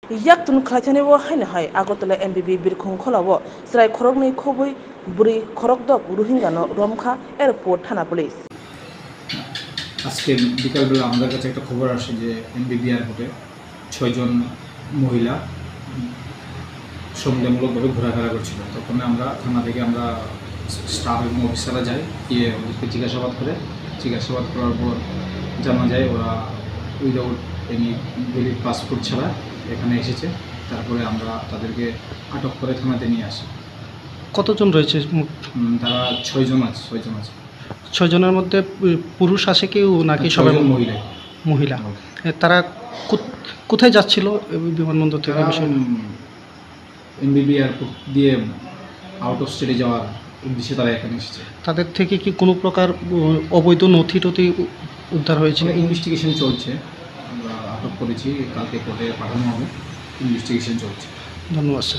yak tun khlaithani wo haina hai Agartala MBB birkhung kholawo srai khorokni khobui buri khorok dok Rohingya no Romkha airport thana police আজকে বিকালবেলা আমাদের কাছে একটা খবর আসে যে এমবিবি এয়ারপোর্টে 6 জন মহিলা সন্দেহমূলকভাবে ঘোরাফেরা করছিল। তখন আমরা থানা থেকে আমরা স্টাফ এবং অফিসাররা যাই, গিয়ে ওদেরকে জিজ্ঞাসাবাদ করার পর জানা যায় ওরা উইদাউট এনি ভ্যালিড পাসপোর্ট ছাড়া এখানে এসেছে। তারপরে আমরা তাদেরকে আটক করে থানাতে নিয়ে আসি। কতজন রয়েছে? তারা 6 জন আছে। 6 জনের মধ্যে পুরুষ আছে কেউ নাকি সবাই মহিলা? তারা কোথায় যাচ্ছিল বিমানবন্দর থেকে? এমবিবি এয়ারপোর্ট দিয়ে আউট অফ স্টেটে যাওয়ার উদ্দেশ্যে তারা এখানে এসেছে। তাদের থেকে কি কোনো প্রকার অবৈধ নথি টথি উদ্ধার হয়েছে? ইনভেস্টিগেশন চলছে, আমরা আটক করেছি, কালকে কোর্টে পাঠানো হবে, ইনভেস্টিগেশন চলছে। ধন্যবাদ স্যার।